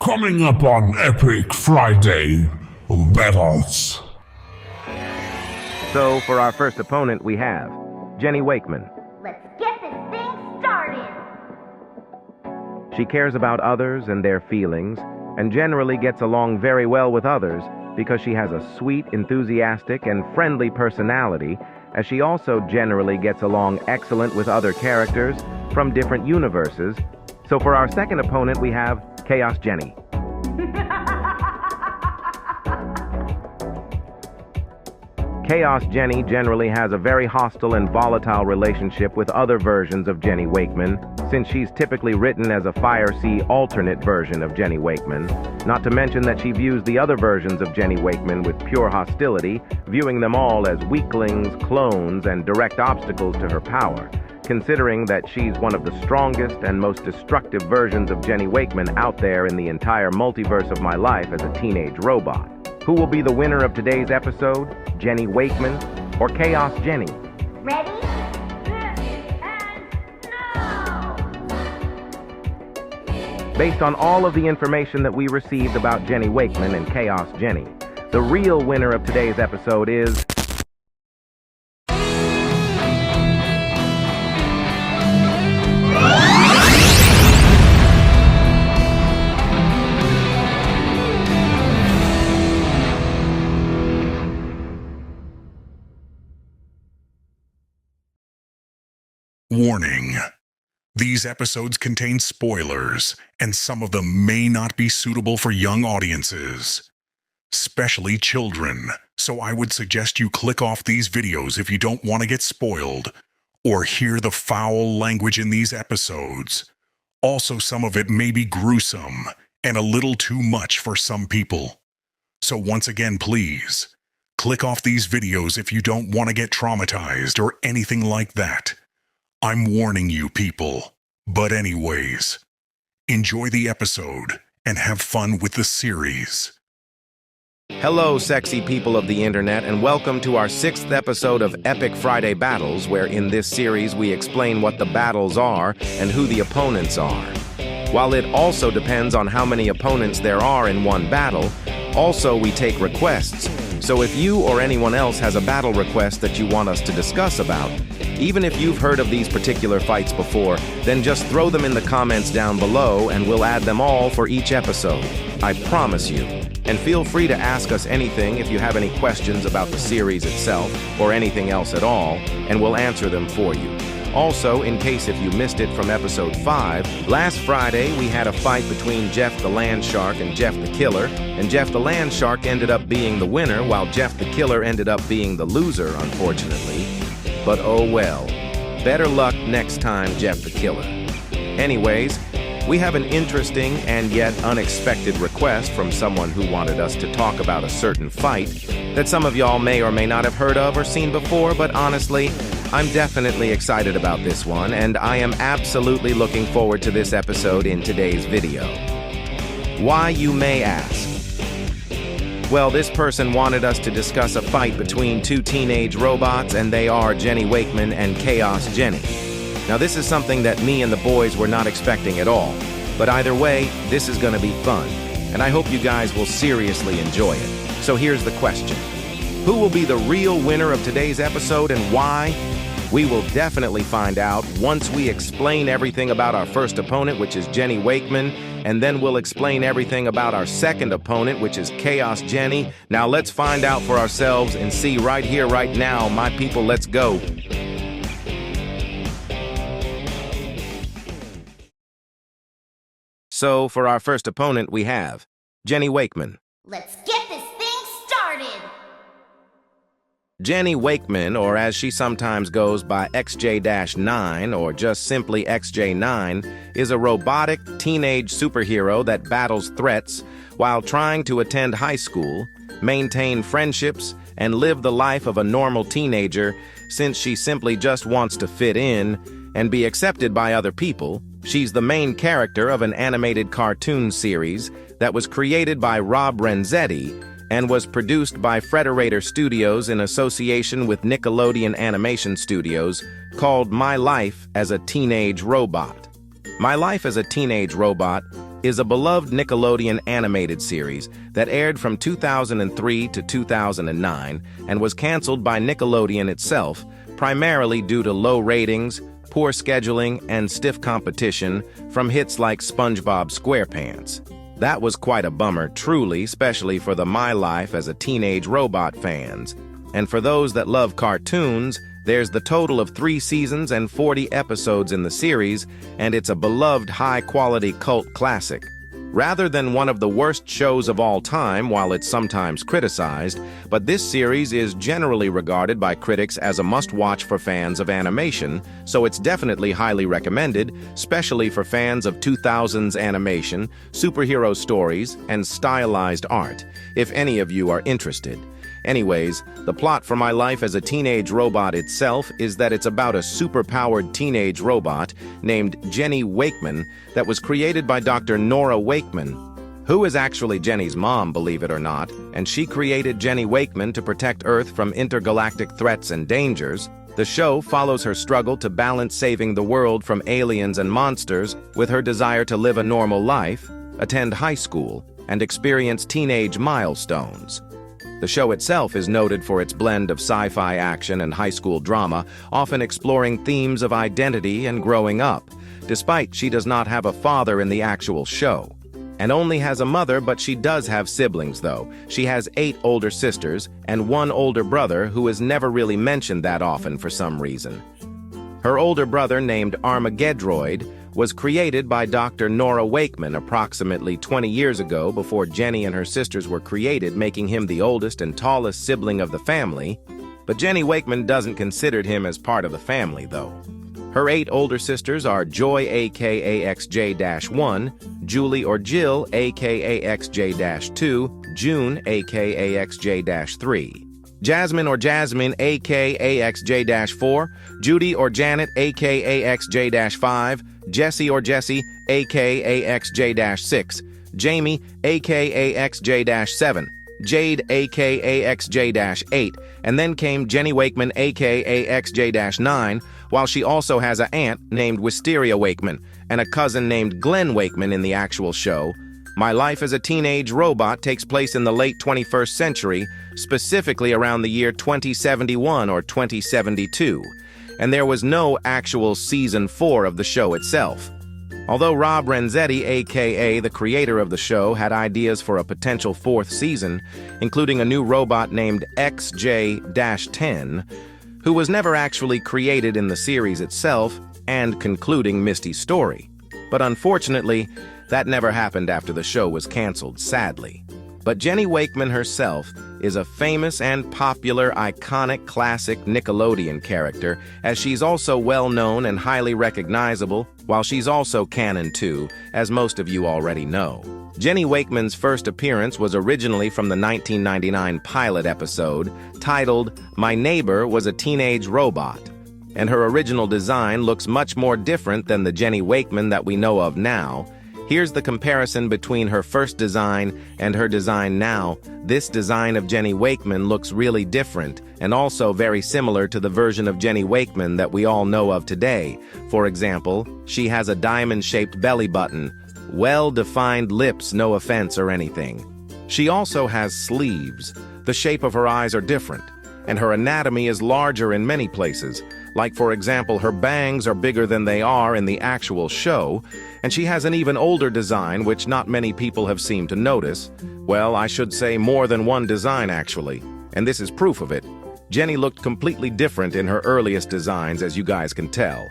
Coming up on Epic Friday Battles. So, for our first opponent, we have Jenny Wakeman. Let's get this thing started! She cares about others and their feelings, and generally gets along very well with others because she has a sweet, enthusiastic, and friendly personality, as she also generally gets along excellent with other characters from different universes. So for our second opponent, we have Chaos Jenny. Chaos Jenny generally has a very hostile and volatile relationship with other versions of Jenny Wakeman, since she's typically written as a Fire Sea alternate version of Jenny Wakeman, not to mention that she views the other versions of Jenny Wakeman with pure hostility, viewing them all as weaklings, clones, and direct obstacles to her power, considering that she's one of the strongest and most destructive versions of Jenny Wakeman out there in the entire multiverse of my life as a teenage robot. Who will be the winner of today's episode? Jenny Wakeman or Chaos Jenny? Ready? And now! Based on all of the information that we received about Jenny Wakeman and Chaos Jenny, the real winner of today's episode is... Warning. These episodes contain spoilers, and some of them may not be suitable for young audiences, especially children. So I would suggest you click off these videos if you don't want to get spoiled or hear the foul language in these episodes. Also, some of it may be gruesome and a little too much for some people. So once again, please, click off these videos if you don't want to get traumatized or anything like that. I'm warning you, people. But anyways, enjoy the episode and have fun with the series. Hello, sexy people of the internet, and welcome to our 6th episode of Epic Friday Battles, where in this series we explain what the battles are and who the opponents are. While it also depends on how many opponents there are in one battle, also we take requests. So if you or anyone else has a battle request that you want us to discuss about, even if you've heard of these particular fights before, then just throw them in the comments down below and we'll add them all for each episode. I promise you. And feel free to ask us anything if you have any questions about the series itself or anything else at all, and we'll answer them for you. Also, in case if you missed it from episode 5, last Friday we had a fight between Jeff the Land Shark and Jeff the Killer, and Jeff the Land Shark ended up being the winner while Jeff the Killer ended up being the loser, unfortunately. But oh well. Better luck next time, Jeff the Killer. Anyways, we have an interesting and yet unexpected request from someone who wanted us to talk about a certain fight that some of y'all may or may not have heard of or seen before, but honestly, I'm definitely excited about this one, and I am absolutely looking forward to this episode in today's video. Why, you may ask? Well, this person wanted us to discuss a fight between two teenage robots, and they are Jenny Wakeman and Chaos Jenny. Now, this is something that me and the boys were not expecting at all, but either way, this is going to be fun, and I hope you guys will seriously enjoy it. So here's the question. Who will be the real winner of today's episode and why? We will definitely find out once we explain everything about our first opponent, which is Jenny Wakeman, and then we'll explain everything about our second opponent, which is Chaos Jenny. Now let's find out for ourselves and see right here, right now. My people, let's go. So for our first opponent, we have Jenny Wakeman. Let's get this thing started! Jenny Wakeman, or as she sometimes goes by XJ-9 or just simply XJ9, is a robotic teenage superhero that battles threats while trying to attend high school, maintain friendships, and live the life of a normal teenager, since she simply just wants to fit in and be accepted by other people. She's the main character of an animated cartoon series that was created by Rob Renzetti and was produced by Frederator Studios in association with Nickelodeon Animation Studios, called My Life as a Teenage Robot. My Life as a Teenage Robot is a beloved Nickelodeon animated series that aired from 2003 to 2009 and was canceled by Nickelodeon itself, primarily due to low ratings, poor scheduling, and stiff competition from hits like SpongeBob SquarePants. That was quite a bummer, truly, especially for the My Life as a Teenage Robot fans. And for those that love cartoons, there's the total of 3 seasons and 40 episodes in the series, and it's a beloved high-quality cult classic. Rather than one of the worst shows of all time, while it's sometimes criticized, but this series is generally regarded by critics as a must-watch for fans of animation, so it's definitely highly recommended, especially for fans of 2000s animation, superhero stories, and stylized art, if any of you are interested. Anyways, the plot for My Life as a Teenage Robot itself is that it's about a superpowered teenage robot named Jenny Wakeman that was created by Dr. Nora Wakeman, who is actually Jenny's mom, believe it or not, and she created Jenny Wakeman to protect Earth from intergalactic threats and dangers. The show follows her struggle to balance saving the world from aliens and monsters with her desire to live a normal life, attend high school, and experience teenage milestones. The show itself is noted for its blend of sci-fi action and high school drama, often exploring themes of identity and growing up, despite she does not have a father in the actual show. And only has a mother, but she does have siblings, though. She has 8 older sisters and 1 older brother who is never really mentioned that often for some reason. Her older brother, named Armageddroid, was created by Dr. Nora Wakeman approximately 20 years ago before Jenny and her sisters were created, making him the oldest and tallest sibling of the family, but Jenny Wakeman doesn't consider him as part of the family, though. Her 8 older sisters are Joy aka XJ-1, Julie or Jill aka XJ-2, June aka XJ-3, Jasmine or Jasmine aka XJ-4, Judy or Janet aka XJ-5, Jesse or Jesse, aka XJ-6, Jamie, aka XJ-7, Jade, aka XJ-8, and then came Jenny Wakeman, aka XJ-9, while she also has an aunt named Wisteria Wakeman and a cousin named Glenn Wakeman in the actual show. My Life as a Teenage Robot takes place in the late 21st century, specifically around the year 2071 or 2072. And there was no actual Season 4 of the show itself. Although Rob Renzetti, aka the creator of the show, had ideas for a potential 4th season, including a new robot named XJ-10, who was never actually created in the series itself, and concluding Misty's story. But unfortunately, that never happened after the show was canceled, sadly. But Jenny Wakeman herself is a famous and popular, iconic, classic Nickelodeon character, as she's also well-known and highly recognizable, while she's also canon too, as most of you already know. Jenny Wakeman's first appearance was originally from the 1999 pilot episode, titled My Neighbor Was a Teenage Robot, and her original design looks much more different than the Jenny Wakeman that we know of now. Here's the comparison between her first design and her design now. This design of Jenny Wakeman looks really different and also very similar to the version of Jenny Wakeman that we all know of today. For example, she has a diamond-shaped belly button, well-defined lips, no offense or anything. She also has sleeves. The shape of her eyes are different, and her anatomy is larger in many places. Like, for example, her bangs are bigger than they are in the actual show, and she has an even older design which not many people have seemed to notice. Well, I should say more than one design, actually, and this is proof of it. Jenny looked completely different in her earliest designs, as you guys can tell.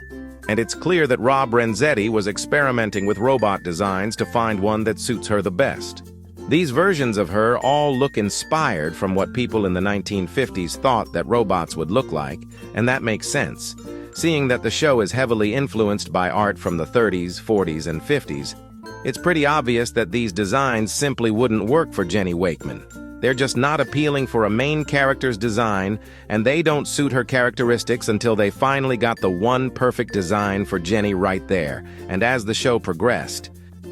And it's clear that Rob Renzetti was experimenting with robot designs to find one that suits her the best. These versions of her all look inspired from what people in the 1950s thought that robots would look like, and that makes sense, seeing that the show is heavily influenced by art from the 30s, 40s, and 50s. It's pretty obvious that these designs simply wouldn't work for Jenny Wakeman. They're just not appealing for a main character's design, and they don't suit her characteristics until they finally got the one perfect design for Jenny right there. And as the show progressed,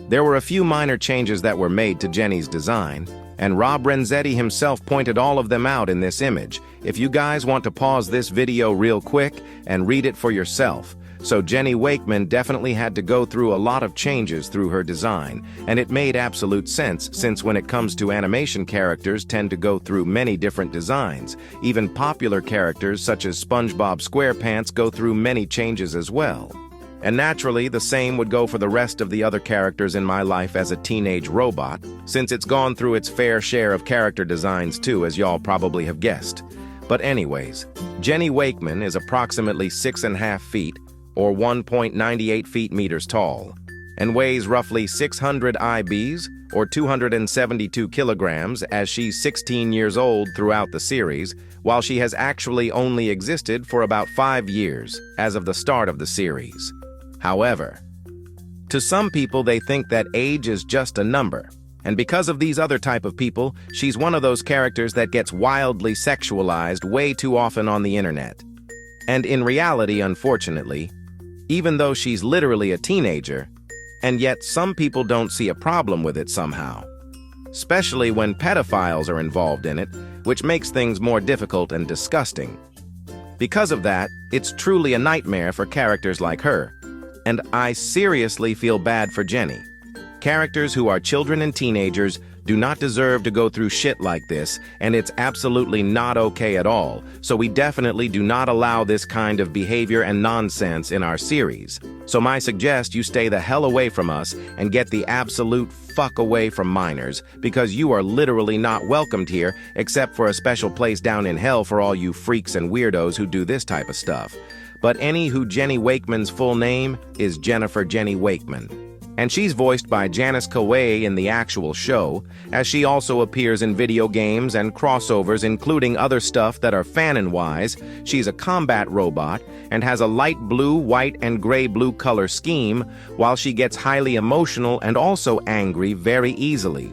there were a few minor changes that were made to Jenny's design, and Rob Renzetti himself pointed all of them out in this image. If you guys want to pause this video real quick and read it for yourself, So Jenny Wakeman definitely had to go through a lot of changes through her design, and it made absolute sense since when it comes to animation, characters tend to go through many different designs. Even popular characters such as SpongeBob SquarePants go through many changes as well. And naturally, the same would go for the rest of the other characters in my life as a teenage robot, since it's gone through its fair share of character designs too, as y'all probably have guessed. But anyways, Jenny Wakeman is approximately 6.5 feet, or 1.98 feet meters tall, and weighs roughly 600 IBs, or 272 kilograms, as she's 16 years old throughout the series, while she has actually only existed for about 5 years, as of the start of the series. However, to some people they think that age is just a number, and because of these other type of people, she's one of those characters that gets wildly sexualized way too often on the internet. And in reality, unfortunately, even though she's literally a teenager, and yet some people don't see a problem with it somehow. Especially when pedophiles are involved in it, which makes things more difficult and disgusting. Because of that, it's truly a nightmare for characters like her. And I seriously feel bad for Jenny. Characters who are children and teenagers do not deserve to go through shit like this, and it's absolutely not okay at all, so we definitely do not allow this kind of behavior and nonsense in our series. So I suggest you stay the hell away from us and get the absolute fuck away from minors, because you are literally not welcomed here except for a special place down in hell for all you freaks and weirdos who do this type of stuff. But Jenny Wakeman's full name is Jennifer Jenny Wakeman. And she's voiced by Janice Kawai in the actual show, as she also appears in video games and crossovers, including other stuff that are fanon-wise. She's a combat robot and has a light blue, white, and gray-blue color scheme, while she gets highly emotional and also angry very easily.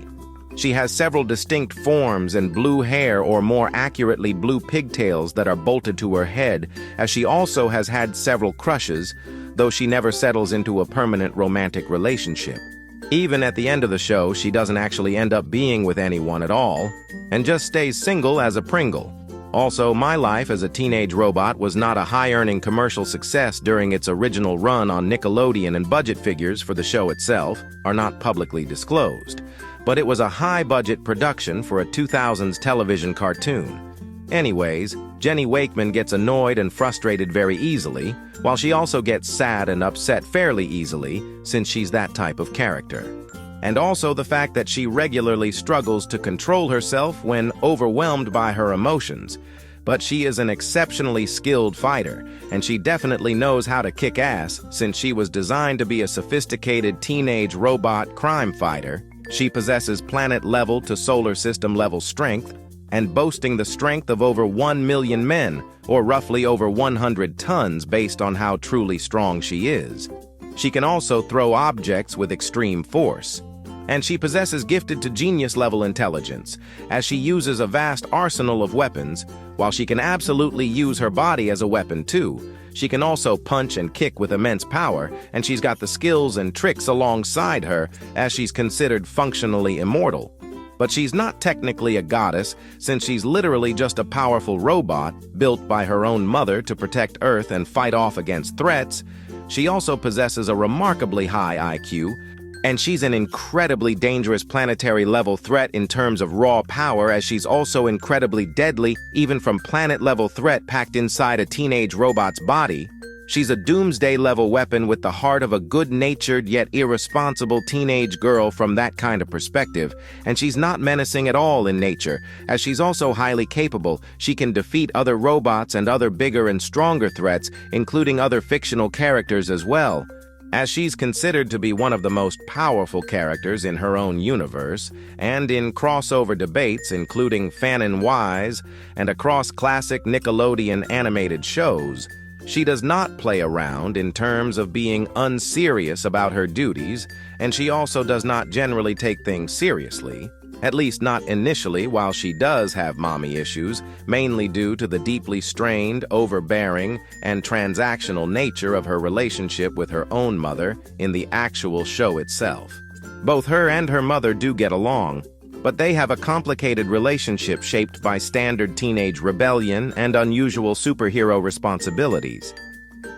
She has several distinct forms and blue hair, or more accurately blue pigtails that are bolted to her head, as she also has had several crushes, though she never settles into a permanent romantic relationship. Even at the end of the show, she doesn't actually end up being with anyone at all, and just stays single as a Pringle. Also, my life as a teenage robot was not a high-earning commercial success during its original run on Nickelodeon, and budget figures for the show itself are not publicly disclosed. But it was a high-budget production for a 2000s television cartoon. Anyways, Jenny Wakeman gets annoyed and frustrated very easily, while she also gets sad and upset fairly easily, since she's that type of character. And also the fact that she regularly struggles to control herself when overwhelmed by her emotions. But she is an exceptionally skilled fighter, and she definitely knows how to kick ass, since she was designed to be a sophisticated teenage robot crime fighter. She possesses planet-level to solar system-level strength, and boasting the strength of over 1 million men, or roughly over 100 tons based on how truly strong she is. She can also throw objects with extreme force. And she possesses gifted to genius-level intelligence, as she uses a vast arsenal of weapons, while she can absolutely use her body as a weapon too. She can also punch and kick with immense power, and she's got the skills and tricks alongside her, as she's considered functionally immortal. But she's not technically a goddess, since she's literally just a powerful robot built by her own mother to protect Earth and fight off against threats. She also possesses a remarkably high IQ, and she's an incredibly dangerous planetary-level threat in terms of raw power, as she's also incredibly deadly, even from planet-level threat packed inside a teenage robot's body. She's a doomsday-level weapon with the heart of a good-natured yet irresponsible teenage girl from that kind of perspective, and she's not menacing at all in nature, as she's also highly capable. She can defeat other robots and other bigger and stronger threats, including other fictional characters as well. As she's considered to be one of the most powerful characters in her own universe, and in crossover debates including fanon-wise and across classic Nickelodeon animated shows, she does not play around in terms of being unserious about her duties, and she also does not generally take things seriously, at least not initially, while she does have mommy issues, mainly due to the deeply strained, overbearing, and transactional nature of her relationship with her own mother in the actual show itself. Both her and her mother do get along, but they have a complicated relationship shaped by standard teenage rebellion and unusual superhero responsibilities.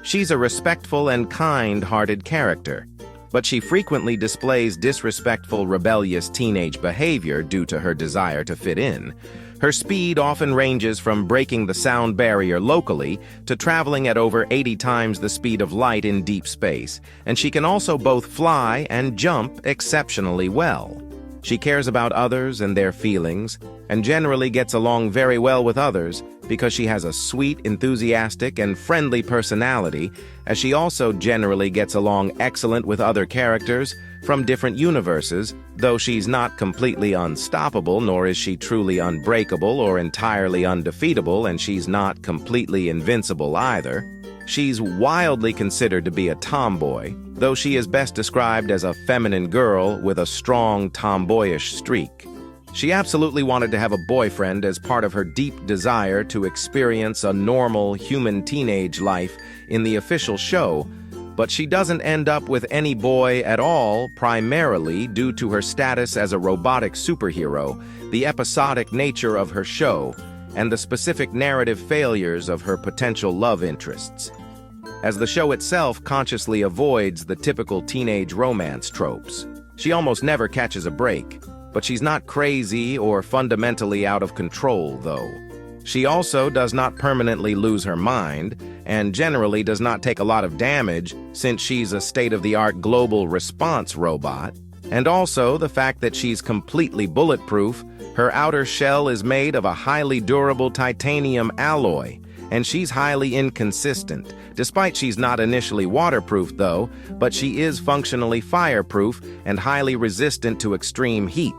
She's a respectful and kind-hearted character, but she frequently displays disrespectful, rebellious teenage behavior due to her desire to fit in. Her speed often ranges from breaking the sound barrier locally to traveling at over 80 times the speed of light in deep space, and she can also both fly and jump exceptionally well. She cares about others and their feelings, and generally gets along very well with others because she has a sweet, enthusiastic, and friendly personality, as she also generally gets along excellent with other characters from different universes, though she's not completely unstoppable, nor is she truly unbreakable or entirely undefeatable, and she's not completely invincible either. She's wildly considered to be a tomboy, though she is best described as a feminine girl with a strong tomboyish streak. She absolutely wanted to have a boyfriend as part of her deep desire to experience a normal human teenage life in the official show, but she doesn't end up with any boy at all, primarily due to her status as a robotic superhero, the episodic nature of her show, and the specific narrative failures of her potential love interests, as the show itself consciously avoids the typical teenage romance tropes. She almost never catches a break, but she's not crazy or fundamentally out of control, though. She also does not permanently lose her mind, and generally does not take a lot of damage since she's a state-of-the-art global response robot, and also the fact that she's completely bulletproof. Her outer shell is made of a highly durable titanium alloy, and she's highly inconsistent. Despite she's not initially waterproof, though, but she is functionally fireproof and highly resistant to extreme heat.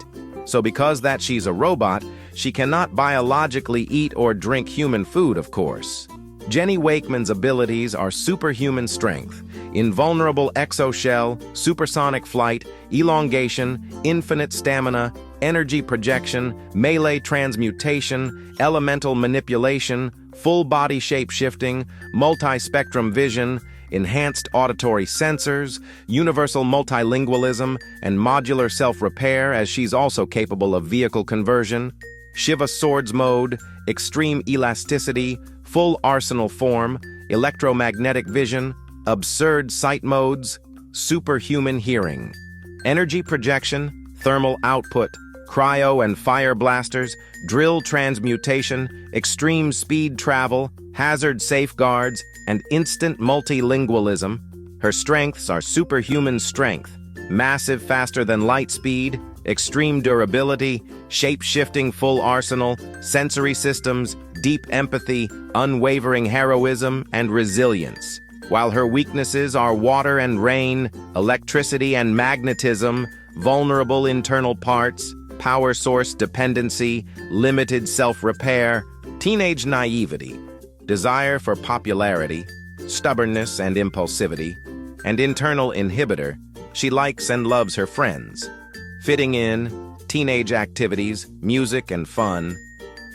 So because that she's a robot, she cannot biologically eat or drink human food, of course. Jenny Wakeman's abilities are superhuman strength, invulnerable exoshell, supersonic flight, elongation, infinite stamina, energy projection, melee transmutation, elemental manipulation, full body shape-shifting, multi-spectrum vision, enhanced auditory sensors, universal multilingualism, and modular self-repair, as she's also capable of vehicle conversion, Shiva Swords mode, extreme elasticity, full arsenal form, electromagnetic vision, absurd sight modes, superhuman hearing, energy projection, thermal output, cryo and fire blasters, drill transmutation, extreme speed travel, hazard safeguards, and instant multilingualism. Her strengths are superhuman strength, massive faster than light speed, extreme durability, shape-shifting full arsenal, sensory systems, deep empathy, unwavering heroism, and resilience. While her weaknesses are water and rain, electricity and magnetism, vulnerable internal parts, power source dependency, limited self-repair, teenage naivety, desire for popularity, stubbornness and impulsivity, and internal inhibitor, she likes and loves her friends. Fitting in, teenage activities, music and fun,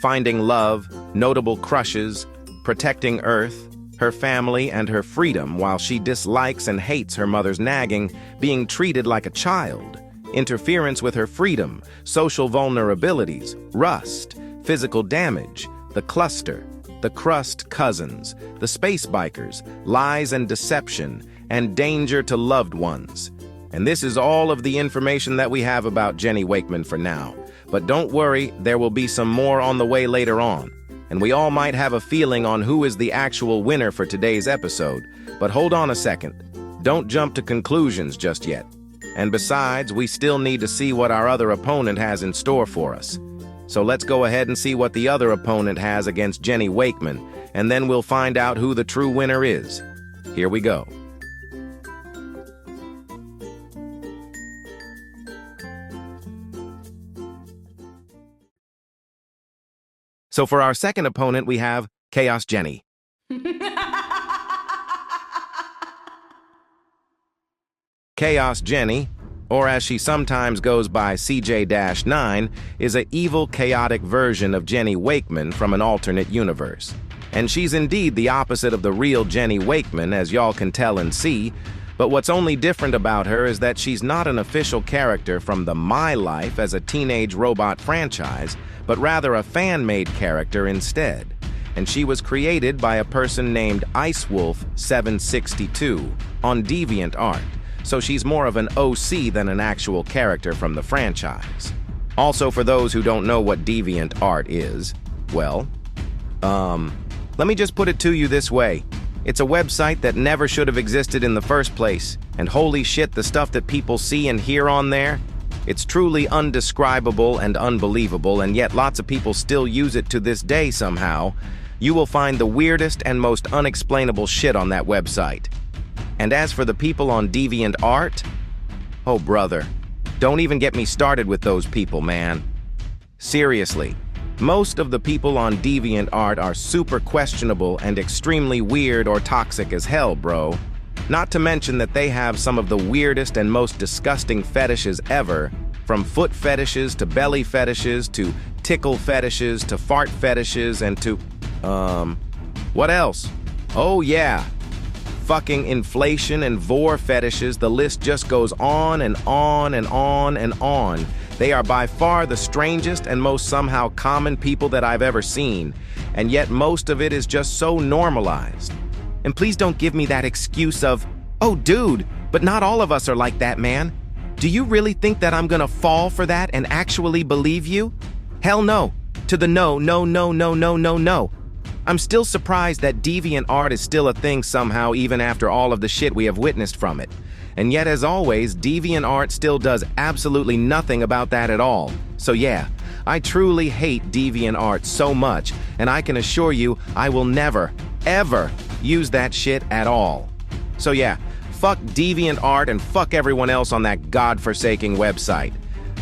finding love, notable crushes, protecting Earth, her family and her freedom, while she dislikes and hates her mother's nagging, being treated like a child, interference with her freedom, social vulnerabilities, rust, physical damage, the cluster, the crust cousins, the space bikers, lies and deception, and danger to loved ones. And this is all of the information that we have about Jenny Wakeman for now. But don't worry, there will be some more on the way later on. And we all might have a feeling on who is the actual winner for today's episode. But hold on a second. Don't jump to conclusions just yet. And besides, we still need to see what our other opponent has in store for us. So let's go ahead and see what the other opponent has against Jenny Wakeman, and then we'll find out who the true winner is. Here we go. So for our second opponent, we have Chaos Jenny. Chaos Jenny, or as she sometimes goes by CJ-9, is an evil, chaotic version of Jenny Wakeman from an alternate universe. And she's indeed the opposite of the real Jenny Wakeman, as y'all can tell and see, but what's only different about her is that she's not an official character from the My Life as a teenage robot franchise, but rather a fan-made character instead. and she was created by a person named IceWolf762 on DeviantArt, so she's more of an OC than an actual character from the franchise. Also, for those who don't know what DeviantArt is, well, let me just put it to you this way. It's a website that never should have existed in the first place, and holy shit, the stuff that people see and hear on there, it's truly undescribable and unbelievable, and yet lots of people still use it to this day somehow. You will find the weirdest and most unexplainable shit on that website. And as for the people on DeviantArt, oh brother, don't even get me started with those people, man. Seriously, most of the people on DeviantArt are super questionable and extremely weird or toxic as hell, bro. Not to mention that they have some of the weirdest and most disgusting fetishes ever, from foot fetishes to belly fetishes to tickle fetishes to fart fetishes and to, what else? Oh yeah, fucking inflation and vor fetishes. The list just goes on and on and on and on. They are by far the strangest and most somehow common people that I've ever seen, and yet most of it is just so normalized. And please don't give me that excuse of, oh dude, but not all of us are like that, man. Do you really think that I'm gonna fall for that and actually believe you? Hell no. To the no, no, no, no, no, no, no. I'm still surprised that DeviantArt is still a thing somehow even after all of the shit we have witnessed from it. And yet, as always, DeviantArt still does absolutely nothing about that at all. So yeah, I truly hate DeviantArt so much, and I can assure you I will never, ever use that shit at all. So yeah, fuck DeviantArt and fuck everyone else on that godforsaking website.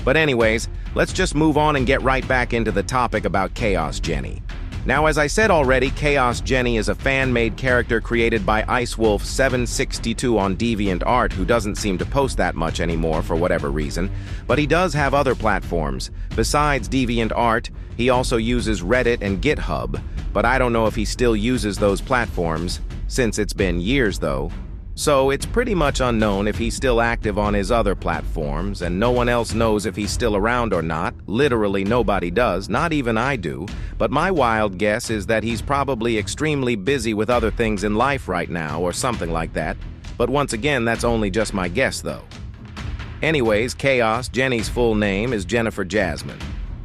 But anyways, let's just move on and get right back into the topic about Chaos Jenny. Now, as I said already, Chaos Jenny is a fan-made character created by IceWolf762 on DeviantArt, who doesn't seem to post that much anymore for whatever reason, but he does have other platforms. Besides DeviantArt, he also uses Reddit and GitHub, but I don't know if he still uses those platforms, since it's been years though. So it's pretty much unknown if he's still active on his other platforms, and no one else knows if he's still around or not. Literally nobody does, not even I do. But my wild guess is that he's probably extremely busy with other things in life right now, or something like that. But once again, that's only just my guess though. Anyways, Chaos Jenny's full name is Jennifer Jasmine.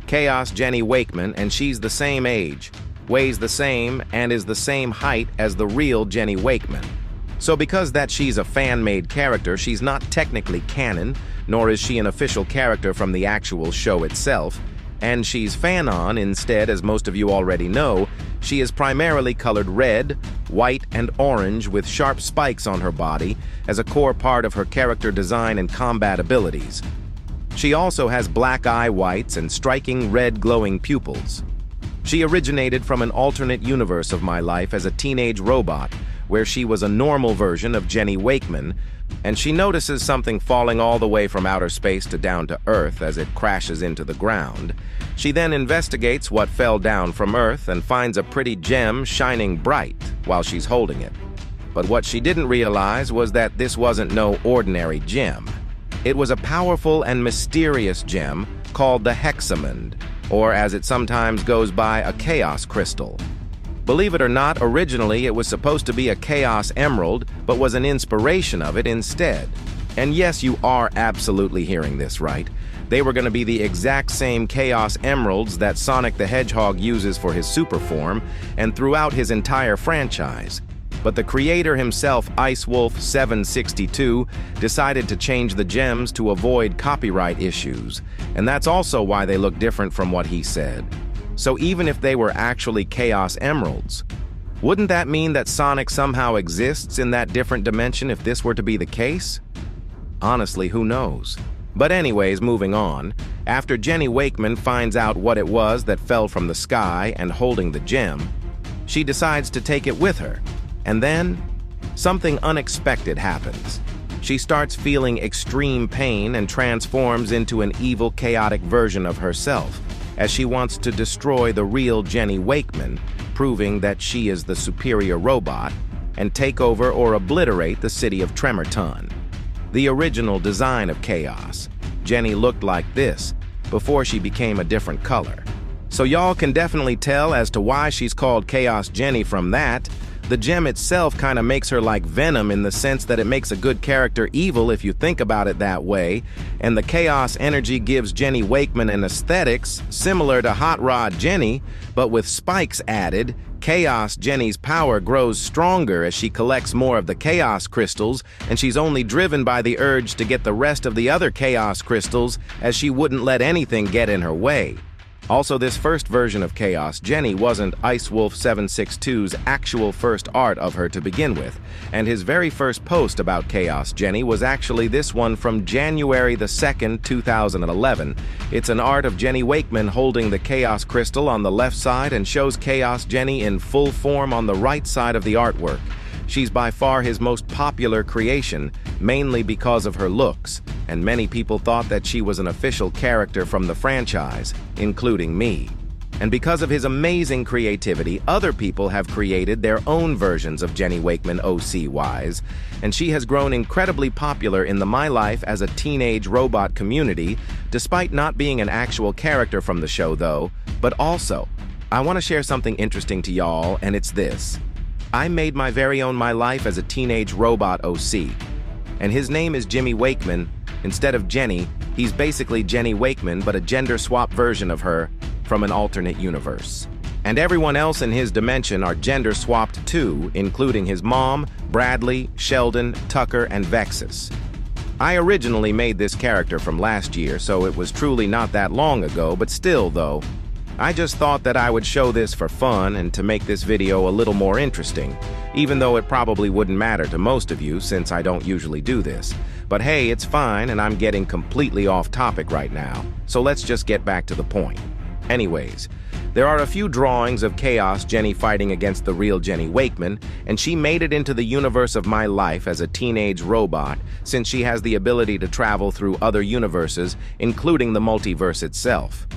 Chaos Jenny Wakeman, and she's the same age, weighs the same, and is the same height as the real Jenny Wakeman. So because that she's a fan-made character, she's not technically canon, nor is she an official character from the actual show itself, and she's fanon instead. As most of you already know, she is primarily colored red, white, and orange with sharp spikes on her body as a core part of her character design and combat abilities. She also has black eye whites and striking red glowing pupils. She originated from an alternate universe of my life as a teenage robot, where she was a normal version of Jenny Wakeman, and she notices something falling all the way from outer space to down to Earth as it crashes into the ground. She then investigates what fell down from Earth and finds a pretty gem shining bright while she's holding it. But what she didn't realize was that this wasn't no ordinary gem. It was a powerful and mysterious gem called the Hexamond, or as it sometimes goes by, a Chaos Crystal. Believe it or not, originally it was supposed to be a Chaos Emerald, but was an inspiration of it instead. And yes, you are absolutely hearing this right. They were going to be the exact same Chaos Emeralds that Sonic the Hedgehog uses for his super form and throughout his entire franchise. But the creator himself, IceWolf762, decided to change the gems to avoid copyright issues, and that's also why they look different from what he said. So even if they were actually Chaos Emeralds, wouldn't that mean that Sonic somehow exists in that different dimension if this were to be the case? Honestly, who knows? But anyways, moving on, after Jenny Wakeman finds out what it was that fell from the sky and holding the gem, she decides to take it with her. And then, something unexpected happens. She starts feeling extreme pain and transforms into an evil, chaotic version of herself, as she wants to destroy the real Jenny Wakeman, proving that she is the superior robot, and take over or obliterate the city of Tremorton. The original design of Chaos, Jenny looked like this before she became a different color. So y'all can definitely tell as to why she's called Chaos Jenny from that. The gem itself kind of makes her like Venom in the sense that it makes a good character evil if you think about it that way, and the chaos energy gives Jenny Wakeman an aesthetics similar to Hot Rod Jenny, but with spikes added. Chaos Jenny's power grows stronger as she collects more of the chaos crystals, and she's only driven by the urge to get the rest of the other chaos crystals as she wouldn't let anything get in her way. Also, this first version of Chaos Jenny wasn't IceWolf762's actual first art of her to begin with, and his very first post about Chaos Jenny was actually this one from January the 2nd, 2011. It's an art of Jenny Wakeman holding the Chaos Crystal on the left side and shows Chaos Jenny in full form on the right side of the artwork. She's by far his most popular creation, mainly because of her looks, and many people thought that she was an official character from the franchise, including me. And because of his amazing creativity, other people have created their own versions of Jenny Wakeman OC-wise, and she has grown incredibly popular in the My Life as a Teenage Robot community, despite not being an actual character from the show though. But also, I want to share something interesting to y'all, and it's this. I made my very own My Life as a Teenage Robot OC, and his name is Jimmy Wakeman. Instead of Jenny, he's basically Jenny Wakeman, but a gender-swap version of her from an alternate universe. And everyone else in his dimension are gender-swapped too, including his mom, Bradley, Sheldon, Tucker, and Vexus. I originally made this character from last year, so it was truly not that long ago, but still though, I just thought that I would show this for fun and to make this video a little more interesting, even though it probably wouldn't matter to most of you since I don't usually do this. But hey, it's fine, and I'm getting completely off topic right now, so let's just get back to the point. Anyways, there are a few drawings of Chaos Jenny fighting against the real Jenny Wakeman, and she made it into the universe of My Life as a teenage robot since she has the ability to travel through other universes, including the multiverse itself.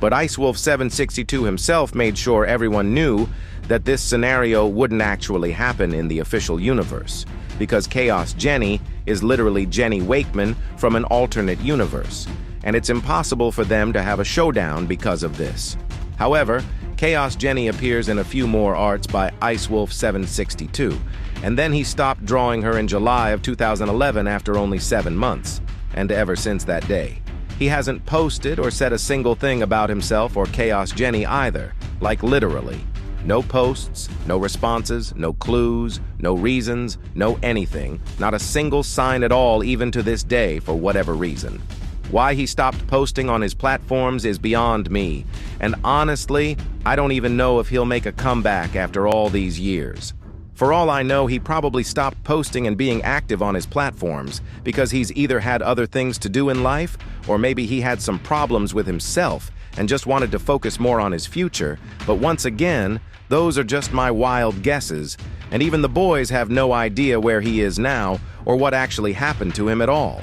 But IceWolf762 himself made sure everyone knew that this scenario wouldn't actually happen in the official universe, because Chaos Jenny is literally Jenny Wakeman from an alternate universe, and it's impossible for them to have a showdown because of this. However, Chaos Jenny appears in a few more arts by IceWolf762, and then he stopped drawing her in July of 2011 after only 7 months, and ever since that day. He hasn't posted or said a single thing about himself or Chaos Jenny either, like literally. No posts, no responses, no clues, no reasons, no anything, not a single sign at all even to this day for whatever reason. Why he stopped posting on his platforms is beyond me, and honestly, I don't even know if he'll make a comeback after all these years. For all I know, he probably stopped posting and being active on his platforms because he's either had other things to do in life, or maybe he had some problems with himself and just wanted to focus more on his future. But once again, those are just my wild guesses, and even the boys have no idea where he is now or what actually happened to him at all.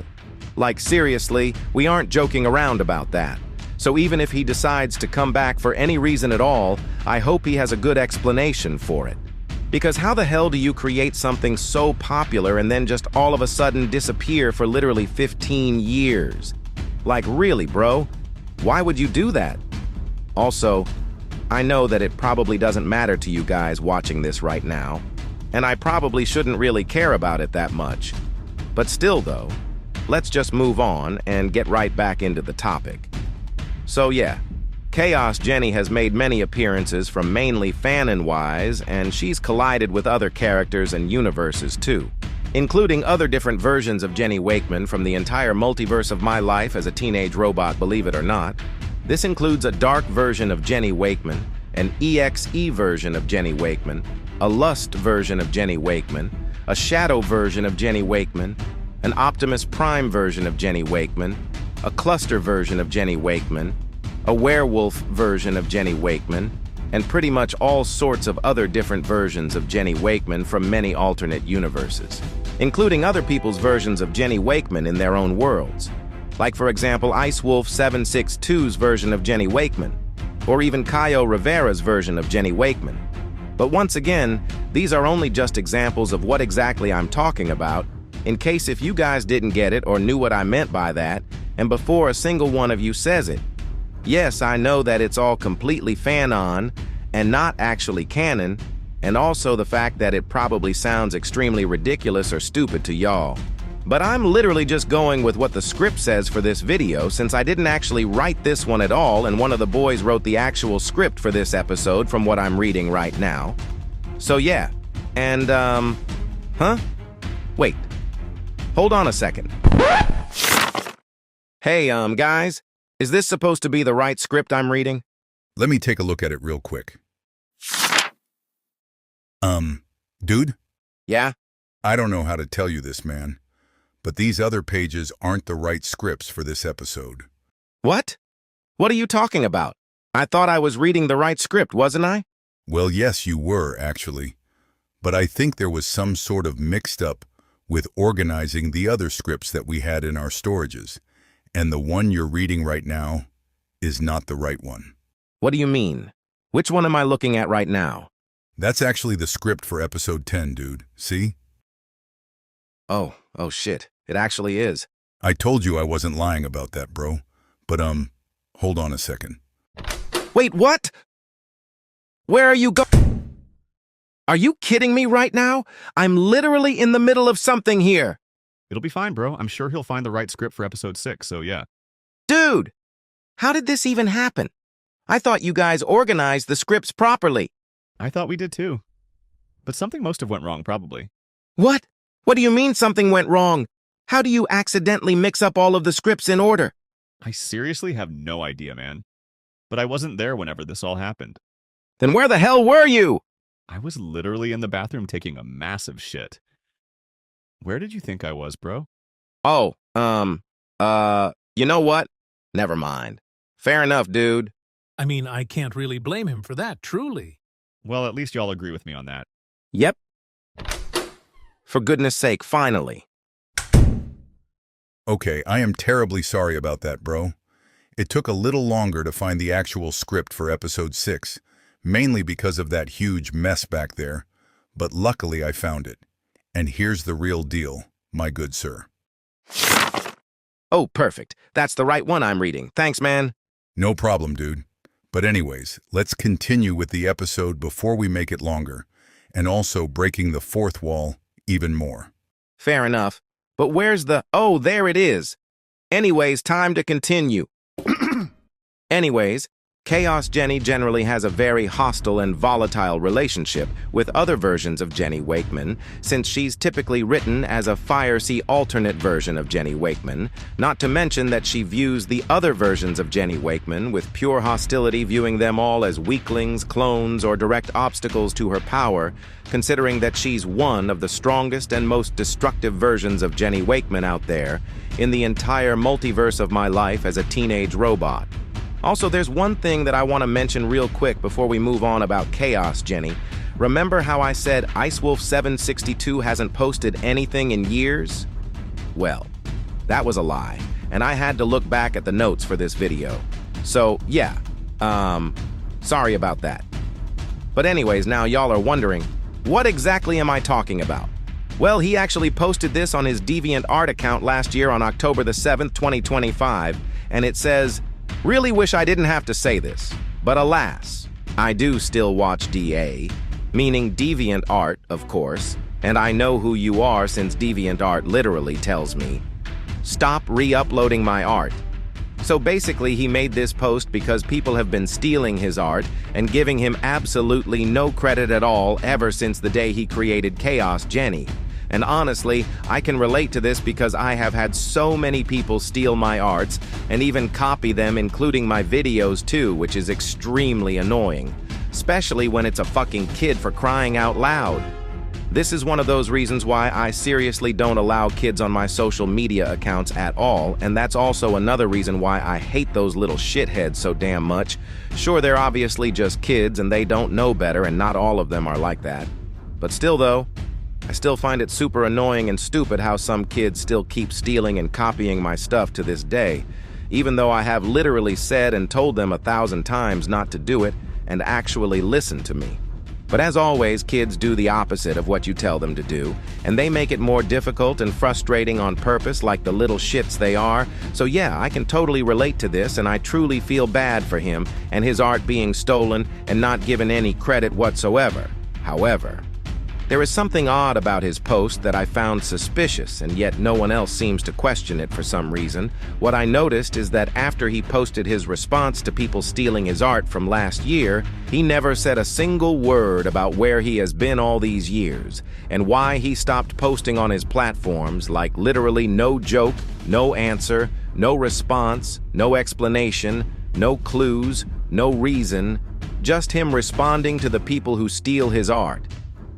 Like seriously, we aren't joking around about that. So even if he decides to come back for any reason at all, I hope he has a good explanation for it. Because how the hell do you create something so popular and then just all of a sudden disappear for literally 15 years? Like really, bro? Why would you do that? Also, I know that it probably doesn't matter to you guys watching this right now, and I probably shouldn't really care about it that much. But still though, let's just move on and get right back into the topic. So yeah, Chaos Jenny has made many appearances from mainly fanon-wise, and she's collided with other characters and universes too, including other different versions of Jenny Wakeman from the entire multiverse of My Life as a Teenage Robot, believe it or not. This includes a dark version of Jenny Wakeman, an EXE version of Jenny Wakeman, a Lust version of Jenny Wakeman, a Shadow version of Jenny Wakeman, an Optimus Prime version of Jenny Wakeman, a Cluster version of Jenny Wakeman, a Werewolf version of Jenny Wakeman, and pretty much all sorts of other different versions of Jenny Wakeman from many alternate universes, including other people's versions of Jenny Wakeman in their own worlds. Like for example, IceWolf762's version of Jenny Wakeman, or even Caio Rivera's version of Jenny Wakeman. But once again, these are only just examples of what exactly I'm talking about, in case if you guys didn't get it or knew what I meant by that, and before a single one of you says it. Yes, I know that it's all completely fan-on and not actually canon, and also the fact that it probably sounds extremely ridiculous or stupid to y'all. But I'm literally just going with what the script says for this video, since I didn't actually write this one at all, and one of the boys wrote the actual script for this episode from what I'm reading right now. So yeah, and huh? Wait, hold on a second. Hey, guys, is this supposed to be the right script I'm reading? Let me take a look at it real quick. Dude? Yeah? I don't know how to tell you this, man, but these other pages aren't the right scripts for this episode. What? What are you talking about? I thought I was reading the right script, wasn't I? Well, yes, you were, actually. But I think there was some sort of mixed up with organizing the other scripts that we had in our storages, and the one you're reading right now is not the right one. What do you mean? Which one am I looking at right now? That's actually the script for episode 10, dude. See? Oh shit. It actually is. I told you I wasn't lying about that, bro. But, hold on a second. Wait, what? Where are you Are you kidding me right now? I'm literally in the middle of something here. It'll be fine, bro. I'm sure he'll find the right script for episode 6, so yeah. Dude, how did this even happen? I thought you guys organized the scripts properly. I thought we did too. But something must have went wrong, probably. What? What do you mean something went wrong? How do you accidentally mix up all of the scripts in order? I seriously have no idea, man. But I wasn't there whenever this all happened. Then where the hell were you? I was literally in the bathroom taking a massive shit. Where did you think I was, bro? Oh, you know what? Never mind. Fair enough, dude. I mean, I can't really blame him for that, truly. Well, at least y'all agree with me on that. Yep. For goodness sake, finally. Okay, I am terribly sorry about that, bro. It took a little longer to find the actual script for episode 6, mainly because of that huge mess back there, but luckily I found it. And here's the real deal, my good sir. Oh, perfect. That's the right one I'm reading. Thanks, man. No problem, dude. But anyways, let's continue with the episode before we make it longer, and also breaking the fourth wall even more. Fair enough. But where's the... Oh, there it is. Anyways, time to continue. Anyways, Chaos Jenny generally has a very hostile and volatile relationship with other versions of Jenny Wakeman, since she's typically written as a fiery alternate version of Jenny Wakeman, not to mention that she views the other versions of Jenny Wakeman with pure hostility, viewing them all as weaklings, clones, or direct obstacles to her power, considering that she's one of the strongest and most destructive versions of Jenny Wakeman out there in the entire multiverse of my life as a teenage robot. Also, there's one thing that I want to mention real quick before we move on about Chaos Jenny. Remember how I said IceWolf762 hasn't posted anything in years? Well, that was a lie, and I had to look back at the notes for this video. So, yeah, sorry about that. But anyways, now y'all are wondering, what exactly am I talking about? Well, he actually posted this on his DeviantArt account last year on October the 7th, 2025, and it says, "Really wish I didn't have to say this, but alas, I do still watch DA, meaning DeviantArt, of course, and I know who you are since DeviantArt literally tells me, stop re-uploading my art." So basically, he made this post because people have been stealing his art and giving him absolutely no credit at all ever since the day he created Chaos Jenny. And honestly, I can relate to this because I have had so many people steal my arts and even copy them, including my videos too, which is extremely annoying, especially when it's a fucking kid, for crying out loud. This is one of those reasons why I seriously don't allow kids on my social media accounts at all, and that's also another reason why I hate those little shitheads so damn much. Sure, they're obviously just kids and they don't know better, and not all of them are like that. But still though, I still find it super annoying and stupid how some kids still keep stealing and copying my stuff to this day, even though I have literally said and told them 1,000 times not to do it and actually listen to me. But as always, kids do the opposite of what you tell them to do, and they make it more difficult and frustrating on purpose like the little shits they are. So yeah, I can totally relate to this, and I truly feel bad for him and his art being stolen and not given any credit whatsoever. However, there is something odd about his post that I found suspicious, and yet no one else seems to question it for some reason. What I noticed is that after he posted his response to people stealing his art from last year, he never said a single word about where he has been all these years, and why he stopped posting on his platforms, like literally no joke, no answer, no response, no explanation, no clues, no reason, just him responding to the people who steal his art,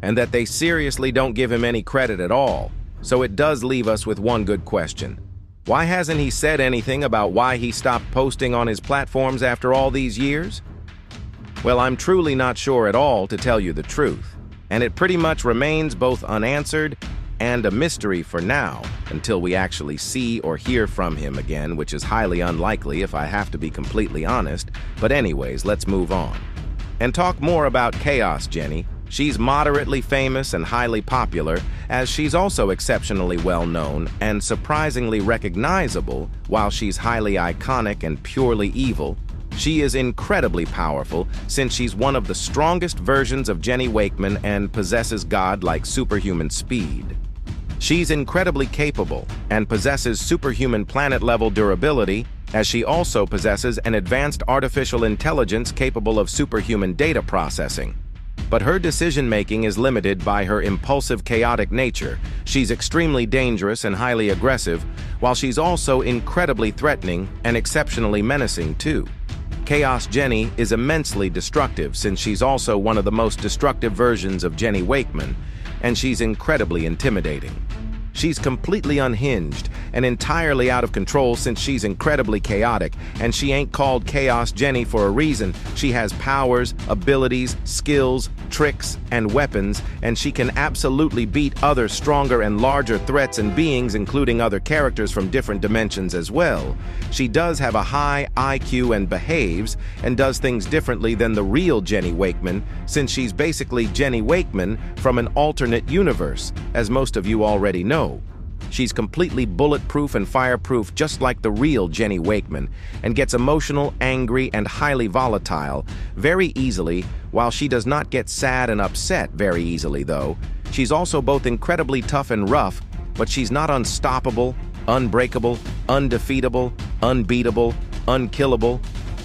and that they seriously don't give him any credit at all. So it does leave us with one good question. Why hasn't he said anything about why he stopped posting on his platforms after all these years? Well, I'm truly not sure at all, to tell you the truth, and it pretty much remains both unanswered and a mystery for now, until we actually see or hear from him again, which is highly unlikely if I have to be completely honest. But anyways, let's move on and talk more about Chaos Jenny. She's moderately famous and highly popular, as she's also exceptionally well-known and surprisingly recognizable. While she's highly iconic and purely evil, she is incredibly powerful, since she's one of the strongest versions of Jenny Wakeman and possesses god-like superhuman speed. She's incredibly capable and possesses superhuman planet-level durability, as she also possesses an advanced artificial intelligence capable of superhuman data processing. But her decision-making is limited by her impulsive, chaotic nature. She's extremely dangerous and highly aggressive, while she's also incredibly threatening and exceptionally menacing too. Chaos Jenny is immensely destructive, since she's also one of the most destructive versions of Jenny Wakeman, and she's incredibly intimidating. She's completely unhinged and entirely out of control, since she's incredibly chaotic, and she ain't called Chaos Jenny for a reason. She has powers, abilities, skills, tricks, and weapons, and she can absolutely beat other stronger and larger threats and beings, including other characters from different dimensions as well. She does have a high IQ and behaves and does things differently than the real Jenny Wakeman, since she's basically Jenny Wakeman from an alternate universe, as most of you already know. She's completely bulletproof and fireproof, just like the real Jenny Wakeman, and gets emotional, angry, and highly volatile very easily. While she does not get sad and upset very easily, though, she's also both incredibly tough and rough, but she's not unstoppable, unbreakable, undefeatable, unbeatable, unkillable,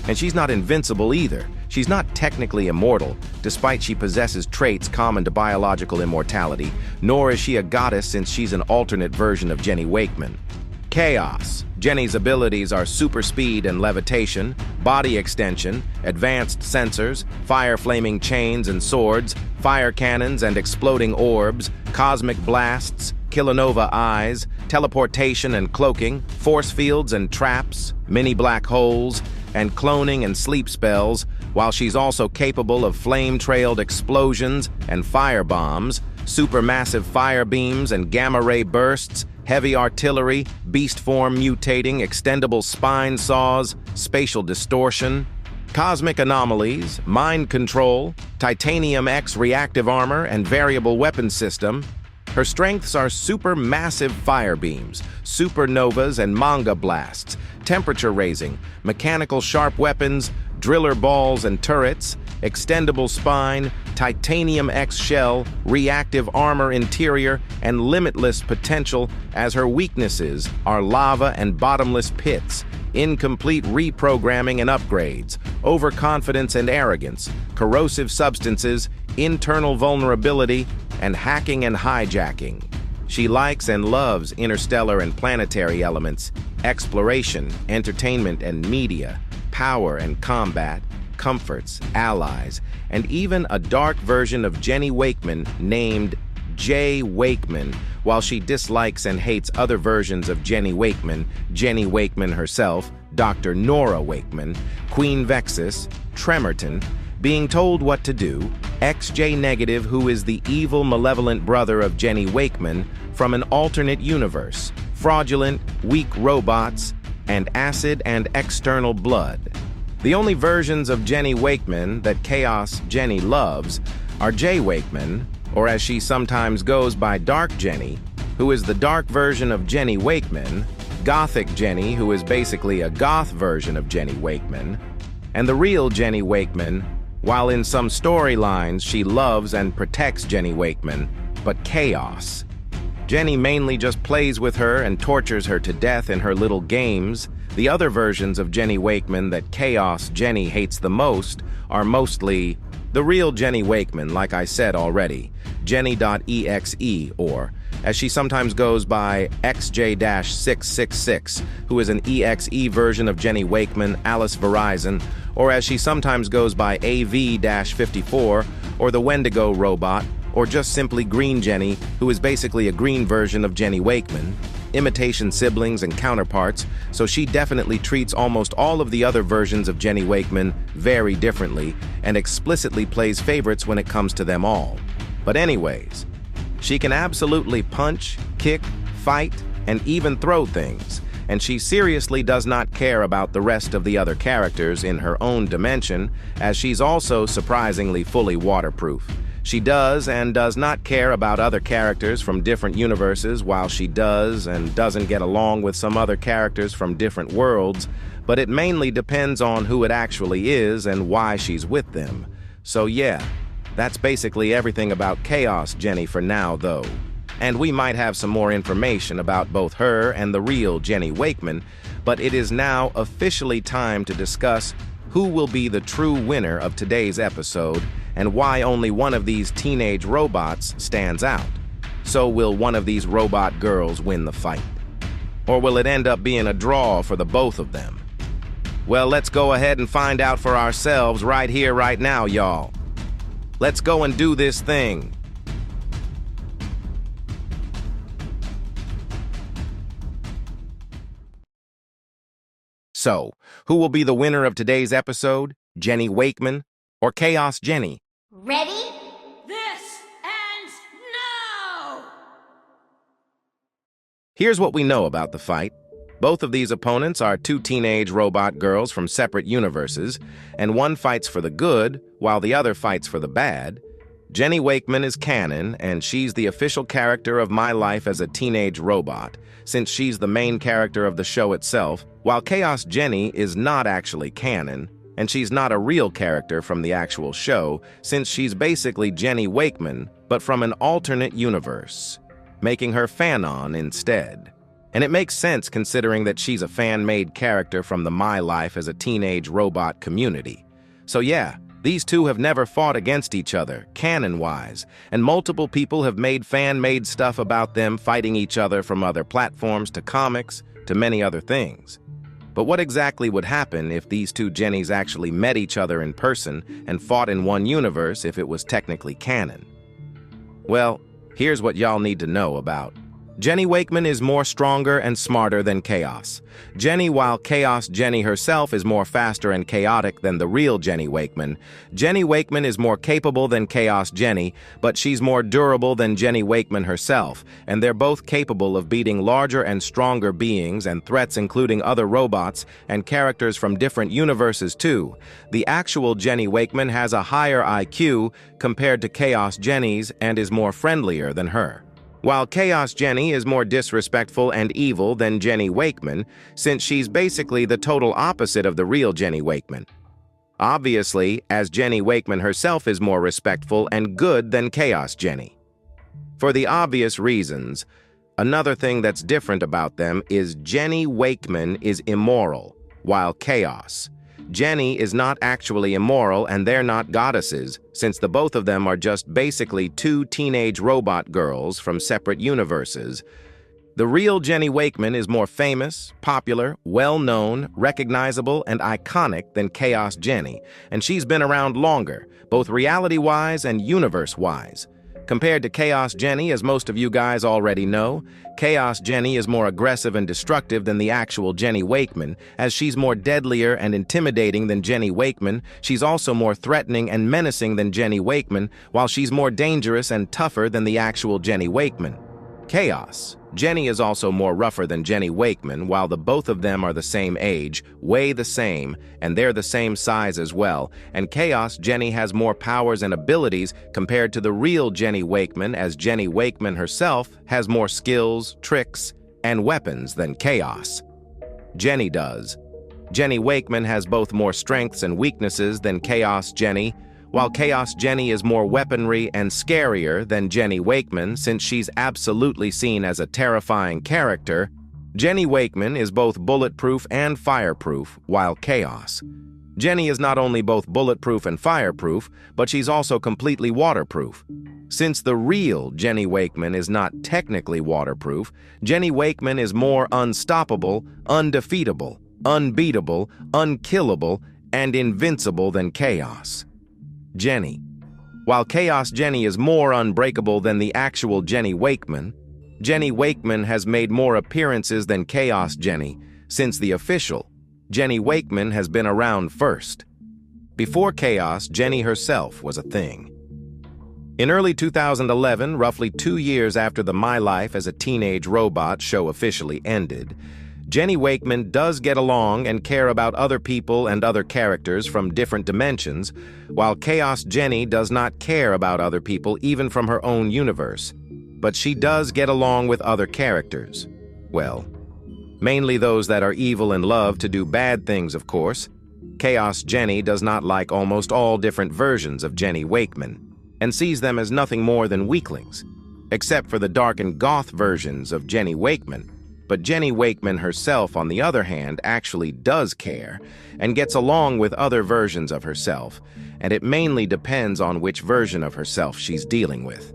and she's not invincible either. She's not technically immortal, despite she possesses traits common to biological immortality, nor is she a goddess, since she's an alternate version of Jenny Wakeman. Chaos. Jenny's abilities are super speed and levitation, body extension, advanced sensors, fire-flaming chains and swords, fire cannons and exploding orbs, cosmic blasts, kilonova eyes, teleportation and cloaking, force fields and traps, mini black holes, and cloning and sleep spells, while she's also capable of flame-trailed explosions and fire bombs, supermassive fire beams and gamma-ray bursts, heavy artillery, beast form mutating, extendable spine saws, spatial distortion, cosmic anomalies, mind control, titanium X reactive armor, and variable weapon system. Her strengths are supermassive fire beams, supernovas and manga blasts, temperature raising, mechanical sharp weapons, driller balls and turrets, extendable spine, titanium X shell, reactive armor interior, and limitless potential, as her weaknesses are lava and bottomless pits, incomplete reprogramming and upgrades, overconfidence and arrogance, corrosive substances, internal vulnerability, and hacking and hijacking. She likes and loves interstellar and planetary elements, exploration, entertainment and media, power and combat, comforts, allies, and even a dark version of Jenny Wakeman named J. Wakeman, while she dislikes and hates other versions of Jenny Wakeman herself, Dr. Nora Wakeman, Queen Vexus, Tremorton, being told what to do, XJ Negative, who is the evil, malevolent brother of Jenny Wakeman from an alternate universe, fraudulent, weak robots, and acid and external blood. The only versions of Jenny Wakeman that Chaos Jenny loves are Jay Wakeman, or as she sometimes goes by Dark Jenny, who is the dark version of Jenny Wakeman, Gothic Jenny, who is basically a goth version of Jenny Wakeman, and the real Jenny Wakeman, while in some storylines she loves and protects Jenny Wakeman, but Chaos. Jenny mainly just plays with her and tortures her to death in her little games. The other versions of Jenny Wakeman that Chaos Jenny hates the most are mostly the real Jenny Wakeman, like I said already, Jenny.exe, or, as she sometimes goes by, XJ-666, who is an EXE version of Jenny Wakeman, Alice Verizon, or as she sometimes goes by AV-54, or the Wendigo robot, or just simply Green Jenny, who is basically a green version of Jenny Wakeman, imitation siblings and counterparts, so she definitely treats almost all of the other versions of Jenny Wakeman very differently and explicitly plays favorites when it comes to them all. But anyways, she can absolutely punch, kick, fight, and even throw things, and she seriously does not care about the rest of the other characters in her own dimension, as she's also surprisingly fully waterproof. She does and does not care about other characters from different universes, while she does and doesn't get along with some other characters from different worlds, but it mainly depends on who it actually is and why she's with them. So yeah, that's basically everything about Chaos Jenny for now, though. And we might have some more information about both her and the real Jenny Wakeman, but it is now officially time to discuss who will be the true winner of today's episode and why only one of these teenage robots stands out. So will one of these robot girls win the fight? Or will it end up being a draw for the both of them? Well, let's go ahead and find out for ourselves right here, right now, y'all. Let's go and do this thing. So, who will be the winner of today's episode? Jenny Wakeman or Chaos Jenny? Ready? This ends now! Here's what we know about the fight. Both of these opponents are two teenage robot girls from separate universes, and one fights for the good, while the other fights for the bad. Jenny Wakeman is canon, and she's the official character of my life as a teenage robot, since she's the main character of the show itself, while Chaos Jenny is not actually canon, and she's not a real character from the actual show, since she's basically Jenny Wakeman, but from an alternate universe, making her Fanon instead. And it makes sense considering that she's a fan-made character from the My Life as a Teenage Robot community. So yeah, these two have never fought against each other, canon-wise, and multiple people have made fan-made stuff about them fighting each other from other platforms to comics to many other things. But what exactly would happen if these two Jennies actually met each other in person and fought in one universe if it was technically canon? Well, here's what y'all need to know about. Jenny Wakeman is more stronger and smarter than Chaos. Jenny, while Chaos Jenny herself is more faster and chaotic than the real Jenny Wakeman. Jenny Wakeman is more capable than Chaos Jenny, but she's more durable than Jenny Wakeman herself, and they're both capable of beating larger and stronger beings and threats including other robots and characters from different universes too. The actual Jenny Wakeman has a higher IQ compared to Chaos Jenny's and is more friendlier than her, while Chaos Jenny is more disrespectful and evil than Jenny Wakeman, since she's basically the total opposite of the real Jenny Wakeman. Obviously, as Jenny Wakeman herself is more respectful and good than Chaos Jenny. For the obvious reasons, another thing that's different about them is Jenny Wakeman is immoral, while Chaos Jenny is not actually immoral, and they're not goddesses, since the both of them are just basically two teenage robot girls from separate universes. The real Jenny Wakeman is more famous, popular, well-known, recognizable, and iconic than Chaos Jenny, and she's been around longer, both reality-wise and universe-wise. Compared to Chaos Jenny, as most of you guys already know, Chaos Jenny is more aggressive and destructive than the actual Jenny Wakeman, as she's more deadlier and intimidating than Jenny Wakeman. She's also more threatening and menacing than Jenny Wakeman, while she's more dangerous and tougher than the actual Jenny Wakeman. Chaos. Jenny is also more rougher than Jenny Wakeman, while the both of them are the same age, weigh the same, and they're the same size as well. And Chaos, Jenny has more powers and abilities compared to the real Jenny Wakeman, as Jenny Wakeman herself has more skills, tricks, and weapons than Chaos. Jenny does. Jenny Wakeman has both more strengths and weaknesses than Chaos Jenny, while Chaos Jenny is more weaponry and scarier than Jenny Wakeman since she's absolutely seen as a terrifying character. Jenny Wakeman is both bulletproof and fireproof, while Chaos. Jenny is not only both bulletproof and fireproof, but she's also completely waterproof. Since the real Jenny Wakeman is not technically waterproof, Jenny Wakeman is more unstoppable, undefeatable, unbeatable, unkillable, and invincible than Chaos Jenny. While Chaos Jenny is more unbreakable than the actual Jenny Wakeman, Jenny Wakeman has made more appearances than Chaos Jenny, since the official Jenny Wakeman has been around first. Before Chaos, Jenny herself was a thing. In early 2011, roughly 2 years after the My Life as a Teenage Robot show officially ended, Jenny Wakeman does get along and care about other people and other characters from different dimensions, while Chaos Jenny does not care about other people even from her own universe. But she does get along with other characters. Well, mainly those that are evil and love to do bad things, of course. Chaos Jenny does not like almost all different versions of Jenny Wakeman, and sees them as nothing more than weaklings, except for the dark and goth versions of Jenny Wakeman. But Jenny Wakeman herself, on the other hand, actually does care and gets along with other versions of herself, and it mainly depends on which version of herself she's dealing with.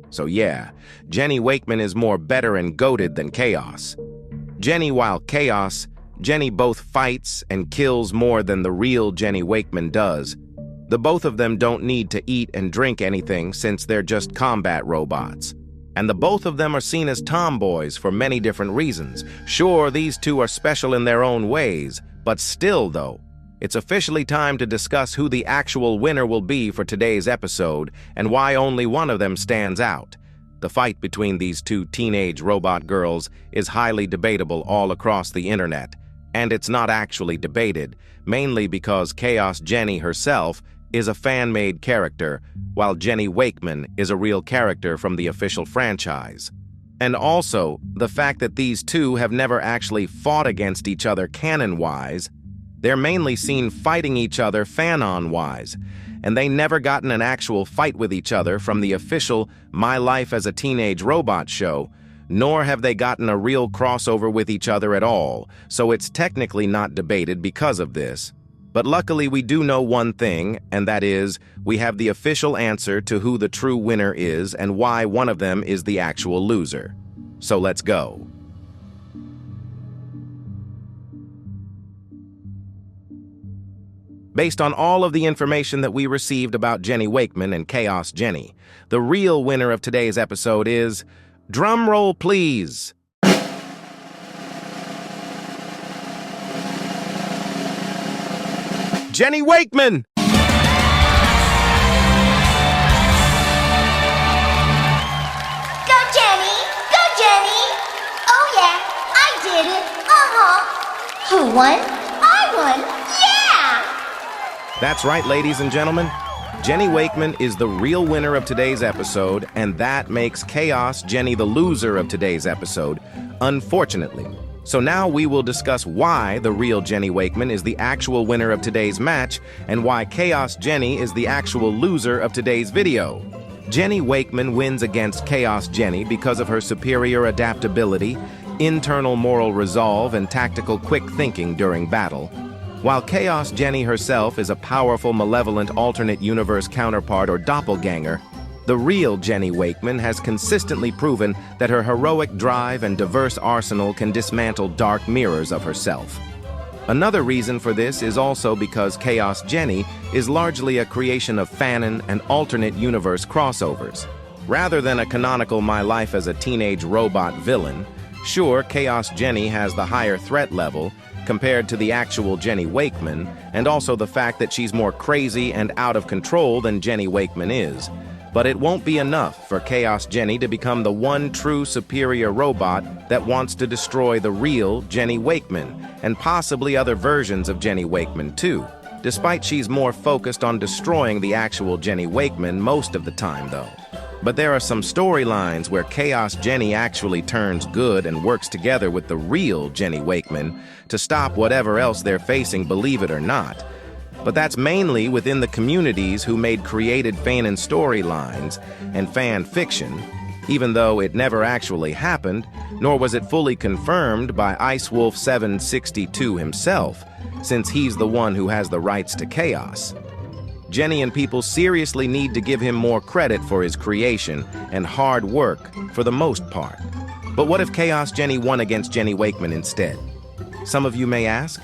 So yeah, Jenny Wakeman is more better and goated than Chaos. Jenny, while Chaos, Jenny both fights and kills more than the real Jenny Wakeman does. The both of them don't need to eat and drink anything since they're just combat robots. And the both of them are seen as tomboys for many different reasons. Sure, these two are special in their own ways, but still though, it's officially time to discuss who the actual winner will be for today's episode and why only one of them stands out. The fight between these two teenage robot girls is highly debatable all across the internet, and it's not actually debated, mainly because Chaos Jenny herself is a fan-made character, while Jenny Wakeman is a real character from the official franchise. And also, the fact that these two have never actually fought against each other canon-wise, they're mainly seen fighting each other fanon-wise, and they never gotten an actual fight with each other from the official My Life as a Teenage Robot show, nor have they gotten a real crossover with each other at all, so it's technically not debated because of this. But luckily we do know one thing, and that is, we have the official answer to who the true winner is and why one of them is the actual loser. So let's go. Based on all of the information that we received about Jenny Wakeman and Chaos Jenny, the real winner of today's episode is, drum roll please, Jenny Wakeman! Go Jenny! Go Jenny! Oh yeah, I did it! Who won? I won! Yeah! That's right, ladies and gentlemen. Jenny Wakeman is the real winner of today's episode, and that makes Chaos Jenny the loser of today's episode, unfortunately. So now we will discuss why the real Jenny Wakeman is the actual winner of today's match, and why Chaos Jenny is the actual loser of today's video. Jenny Wakeman wins against Chaos Jenny because of her superior adaptability, internal moral resolve, and tactical quick thinking during battle. While Chaos Jenny herself is a powerful, malevolent alternate universe counterpart or doppelganger, the real Jenny Wakeman has consistently proven that her heroic drive and diverse arsenal can dismantle dark mirrors of herself. Another reason for this is also because Chaos Jenny is largely a creation of fanon and alternate universe crossovers. Rather than a canonical My Life as a Teenage Robot villain, sure, Chaos Jenny has the higher threat level compared to the actual Jenny Wakeman, and also the fact that she's more crazy and out of control than Jenny Wakeman is. But it won't be enough for Chaos Jenny to become the one true superior robot that wants to destroy the real Jenny Wakeman, and possibly other versions of Jenny Wakeman too, despite she's more focused on destroying the actual Jenny Wakeman most of the time though. But there are some storylines where Chaos Jenny actually turns good and works together with the real Jenny Wakeman to stop whatever else they're facing, believe it or not. But that's mainly within the communities who made created fan and storylines and fan fiction, even though it never actually happened, nor was it fully confirmed by IceWolf762 himself, since he's the one who has the rights to chaos. Jenny and people seriously need to give him more credit for his creation and hard work for the most part. But what if Chaos Jenny won against Jenny Wakeman instead? Some of you may ask.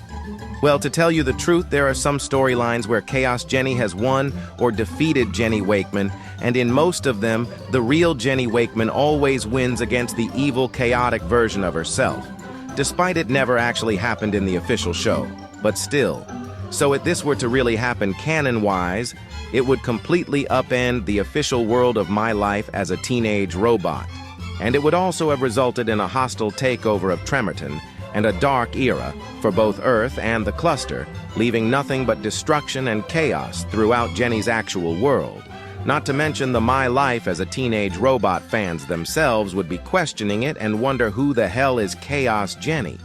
Well, to tell you the truth, there are some storylines where Chaos Jenny has won or defeated Jenny Wakeman, and in most of them, the real Jenny Wakeman always wins against the evil, chaotic version of herself, despite it never actually happened in the official show. But still, so if this were to really happen canon-wise, it would completely upend the official world of my life as a teenage robot, and it would also have resulted in a hostile takeover of Tremerton, and a dark era for both Earth and the cluster, leaving nothing but destruction and chaos throughout Jenny's actual world. Not to mention the My Life as a teenage robot fans themselves would be questioning it and wonder who the hell is Chaos Jenny.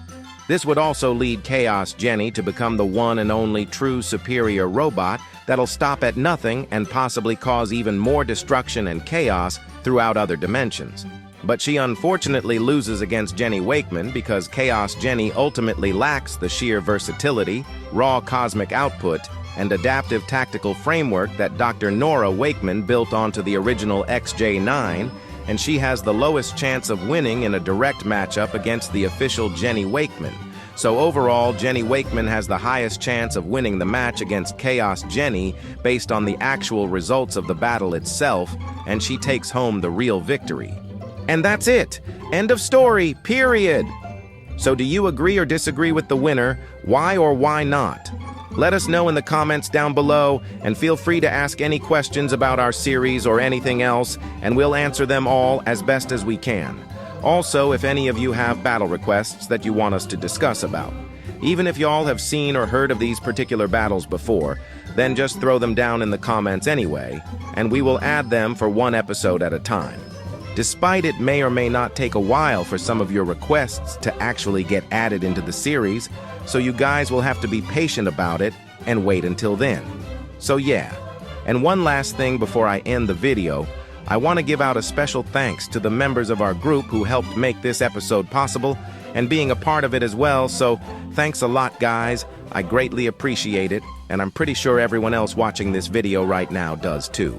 This would also lead Chaos Jenny to become the one and only true superior robot that'll stop at nothing and possibly cause even more destruction and chaos throughout other dimensions. But she unfortunately loses against Jenny Wakeman because Chaos Jenny ultimately lacks the sheer versatility, raw cosmic output, and adaptive tactical framework that Dr. Nora Wakeman built onto the original XJ9, and she has the lowest chance of winning in a direct matchup against the official Jenny Wakeman. So overall, Jenny Wakeman has the highest chance of winning the match against Chaos Jenny based on the actual results of the battle itself, and she takes home the real victory. And that's it. End of story, period. So do you agree or disagree with the winner? Why or why not? Let us know in the comments down below, and feel free to ask any questions about our series or anything else, and we'll answer them all as best as we can. Also, if any of you have battle requests that you want us to discuss about, even if y'all have seen or heard of these particular battles before, then just throw them down in the comments anyway, and we will add them for one episode at a time. Despite it may or may not take a while for some of your requests to actually get added into the series, so you guys will have to be patient about it and wait until then. So yeah, and one last thing before I end the video, I want to give out a special thanks to the members of our group who helped make this episode possible and being a part of it as well, so thanks a lot guys, I greatly appreciate it, and I'm pretty sure everyone else watching this video right now does too.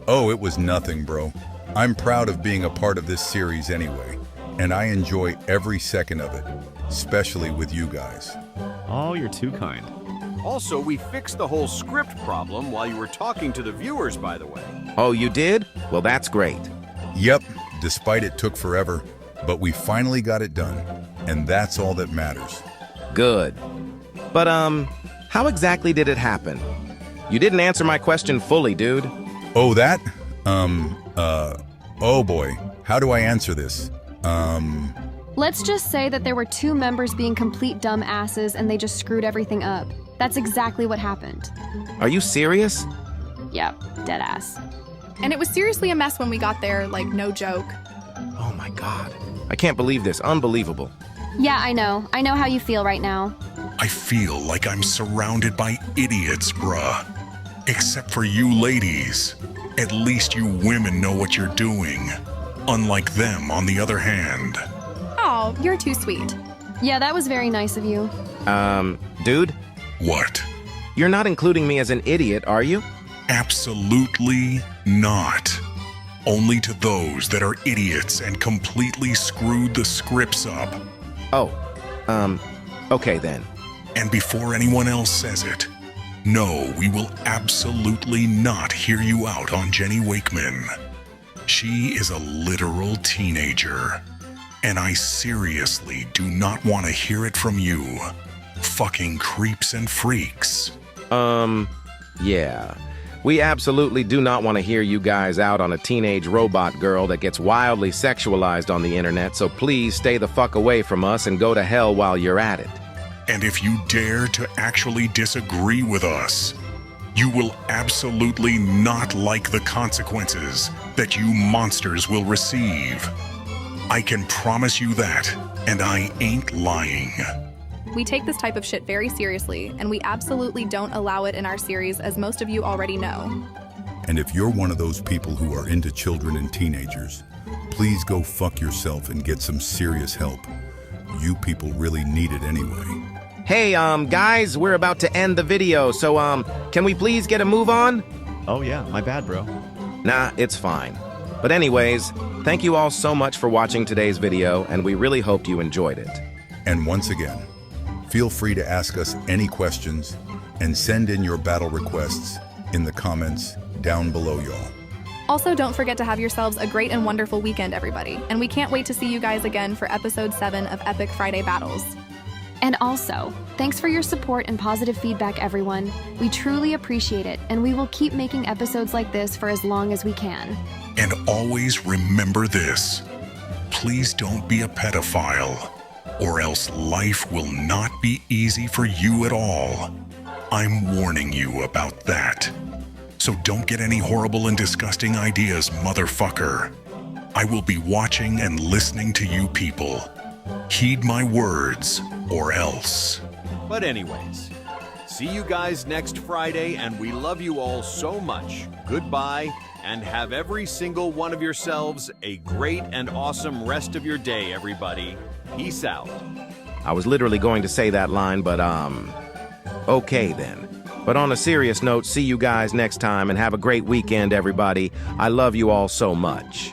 Oh, it was nothing, bro. I'm proud of being a part of this series anyway, and I enjoy every second of it, especially with you guys. Oh, you're too kind. Also, we fixed the whole script problem while you were talking to the viewers, by the way. Oh, you did? Well, that's great. Yep, despite it took forever, but we finally got it done, and that's all that matters. Good. But, how exactly did it happen? You didn't answer my question fully, dude. Oh, that? Oh boy, how do I answer this? Let's just say that there were two members being complete dumbasses and they just screwed everything up. That's exactly what happened. Are you serious? Yep, dead ass. And it was seriously a mess when we got there, like no joke. Oh my god. I can't believe this. Unbelievable. Yeah, I know. I know how you feel right now. I feel like I'm surrounded by idiots, bruh. Except for you ladies. At least you women know what you're doing. Unlike them, on the other hand. Oh, you're too sweet. Yeah, that was very nice of you. Dude? What? You're not including me as an idiot, are you? Absolutely not. Only to those that are idiots and completely screwed the scripts up. Oh, okay then. And before anyone else says it, no, we will absolutely not hear you out on Jenny Wakeman. She is a literal teenager, and I seriously do not want to hear it from you, fucking creeps and freaks. Yeah. We absolutely do not want to hear you guys out on a teenage robot girl that gets wildly sexualized on the internet, so please stay the fuck away from us and go to hell while you're at it. And if you dare to actually disagree with us, you will absolutely not like the consequences that you monsters will receive. I can promise you that, and I ain't lying. We take this type of shit very seriously, and we absolutely don't allow it in our series, as most of you already know. And if you're one of those people who are into children and teenagers, please go fuck yourself and get some serious help. You people really need it anyway. Hey, guys, we're about to end the video, so, can we please get a move on? Oh yeah, my bad, bro. Nah, it's fine. But anyways, thank you all so much for watching today's video, and we really hoped you enjoyed it. And once again, feel free to ask us any questions and send in your battle requests in the comments down below, y'all. Also, don't forget to have yourselves a great and wonderful weekend, everybody. And we can't wait to see you guys again for episode 7 of Epic Friday Battles. And also, thanks for your support and positive feedback, everyone. We truly appreciate it, and we will keep making episodes like this for as long as we can. And always remember this. Please don't be a pedophile, or else life will not be easy for you at all. I'm warning you about that. So don't get any horrible and disgusting ideas, motherfucker. I will be watching and listening to you people. Heed my words, or else. But anyways, see you guys next Friday, and we love you all so much. Goodbye, and have every single one of yourselves a great and awesome rest of your day, everybody. Peace out. I was literally going to say that line, but, okay then. But on a serious note, see you guys next time, and have a great weekend, everybody. I love you all so much.